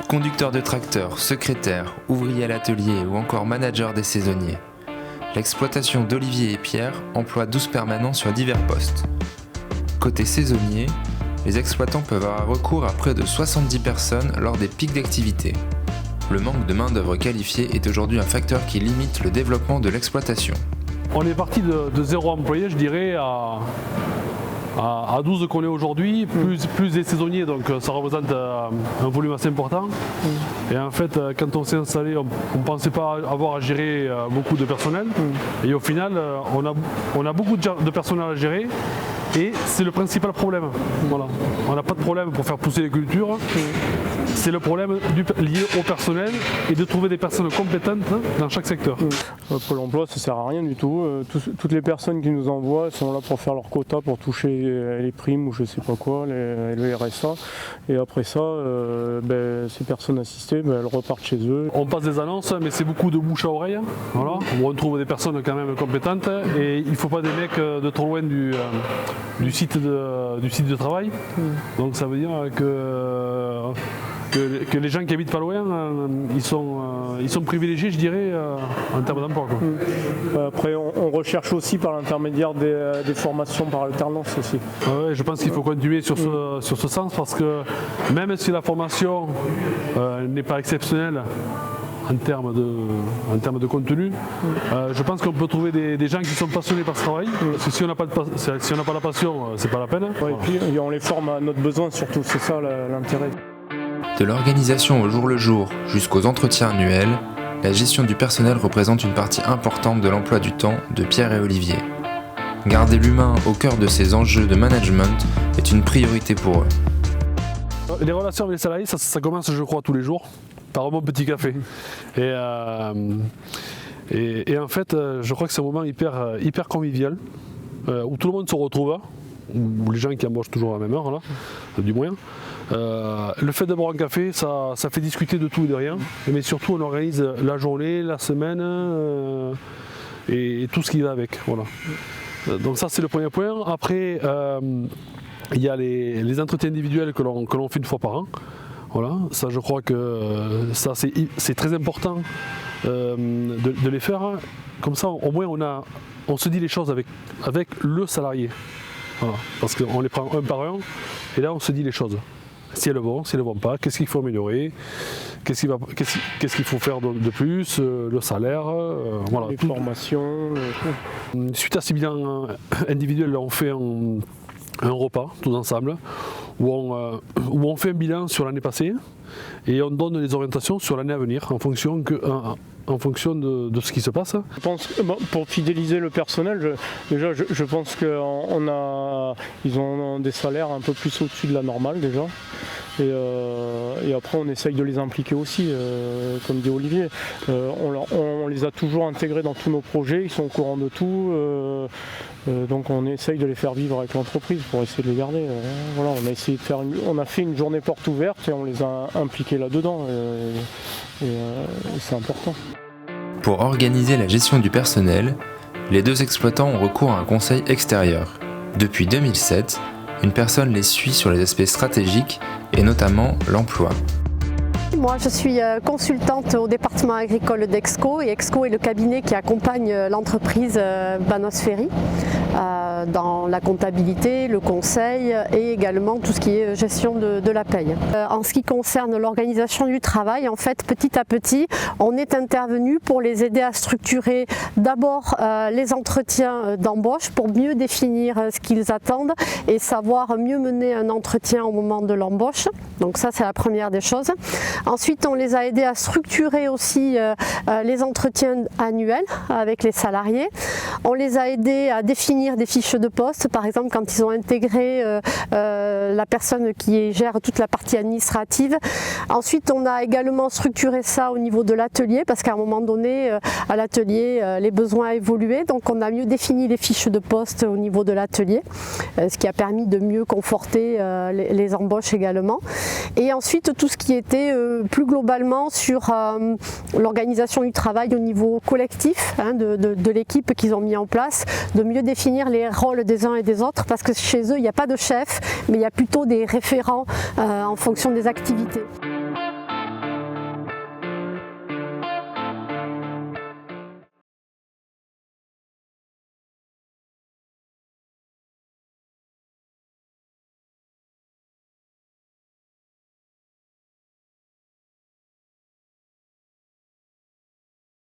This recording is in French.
Conducteur de tracteur, secrétaire, ouvrier à l'atelier ou encore manager des saisonniers. L'exploitation d'Olivier et Pierre emploie 12 permanents sur divers postes. Côté saisonnier, les exploitants peuvent avoir recours à près de 70 personnes lors des pics d'activité. Le manque de main-d'œuvre qualifiée est aujourd'hui un facteur qui limite le développement de l'exploitation. On est parti de 0 employé, je dirais, à 12 qu'on est aujourd'hui, plus des saisonniers, donc ça représente un volume assez important. Et en fait, quand on s'est installé, on ne pensait pas avoir à gérer beaucoup de personnel. Et au final, on a beaucoup de personnel à gérer. Et c'est le principal problème. Voilà. On n'a pas de problème pour faire pousser les cultures. C'est le problème lié au personnel et de trouver des personnes compétentes dans chaque secteur. Pôle emploi, ça ne sert à rien du tout. Toutes les personnes qui nous envoient sont là pour faire leur quota, pour toucher les primes ou je ne sais pas quoi, le RSA. Et après ça, ces personnes assistées, elles repartent chez eux. On passe des annonces, mais c'est beaucoup de bouche à oreille. Voilà. On trouve des personnes quand même compétentes et il ne faut pas des mecs de trop loin du site de travail. Donc ça veut dire que les gens qui habitent pas loin, ils sont privilégiés, je dirais, en termes d'emploi. Après, on recherche aussi par l'intermédiaire des formations par alternance aussi. Ouais, je pense qu'il faut continuer sur ce sens parce que même si la formation n'est pas exceptionnelle en termes de contenu, je pense qu'on peut trouver des gens qui sont passionnés par ce travail. Parce que si on n'a pas la passion, c'est pas la peine. Ouais, et puis on les forme à notre besoin surtout, c'est ça l'intérêt. De l'organisation au jour le jour jusqu'aux entretiens annuels, la gestion du personnel représente une partie importante de l'emploi du temps de Pierre et Olivier. Garder l'humain au cœur de ces enjeux de management est une priorité pour eux. Les relations avec les salariés, ça commence, je crois, tous les jours, par un bon petit café. Et en fait, je crois que c'est un moment hyper convivial, où tout le monde se retrouve, ou les gens qui embauchent toujours à la même heure, là, du moins. Le fait de boire un café, ça fait discuter de tout et de rien, mais surtout on organise la journée, la semaine et tout ce qui va avec. Voilà. Donc ça c'est le premier point. Après, il y a les entretiens individuels que l'on fait une fois par an. Voilà. Ça je crois que ça c'est très important de les faire. Comme ça au moins on se dit les choses avec le salarié. Voilà. Parce qu'on les prend un par un et là on se dit les choses. Si elles vont, si elles ne vont pas, qu'est-ce qu'il faut améliorer, qu'est-ce qu'il faut faire de plus, le salaire, voilà. Les formations. Suite à ces bilans individuels, on fait un repas tous ensemble où on fait un bilan sur l'année passée et on donne des orientations sur l'année à venir en fonction de ce qui se passe. Je pense que, pour fidéliser le personnel, je pense qu'ils ont des salaires un peu plus au-dessus de la normale déjà. Et après on essaye de les impliquer aussi, comme dit Olivier. On les a toujours intégrés dans tous nos projets, ils sont au courant de tout. Donc on essaye de les faire vivre avec l'entreprise pour essayer de les garder. Voilà, on a fait une journée porte ouverte et on les a impliqués là-dedans. Et c'est important. Pour organiser la gestion du personnel, les deux exploitants ont recours à un conseil extérieur. Depuis 2007, une personne les suit sur les aspects stratégiques et notamment l'emploi. Moi, je suis consultante au département agricole d'Exco et Exco est le cabinet qui accompagne l'entreprise Banos Ferry dans la comptabilité, le conseil et également tout ce qui est gestion de la paye. En ce qui concerne l'organisation du travail, en fait, petit à petit, on est intervenu pour les aider à structurer d'abord les entretiens d'embauche pour mieux définir ce qu'ils attendent et savoir mieux mener un entretien au moment de l'embauche. Donc ça, c'est la première des choses. Ensuite, on les a aidés à structurer aussi les entretiens annuels avec les salariés. On les a aidés à définir des fiches de poste, par exemple quand ils ont intégré la personne qui gère toute la partie administrative. Ensuite, on a également structuré ça au niveau de l'atelier parce qu'à un moment donné, à l'atelier, les besoins ont évolué. Donc, on a mieux défini les fiches de poste au niveau de l'atelier, ce qui a permis de mieux conforter les embauches également. Et ensuite, tout ce qui était plus globalement sur l'organisation du travail au niveau collectif de l'équipe qu'ils ont mis en place, de mieux définir les rôles des uns et des autres parce que chez eux il n'y a pas de chef mais il y a plutôt des référents en fonction des activités.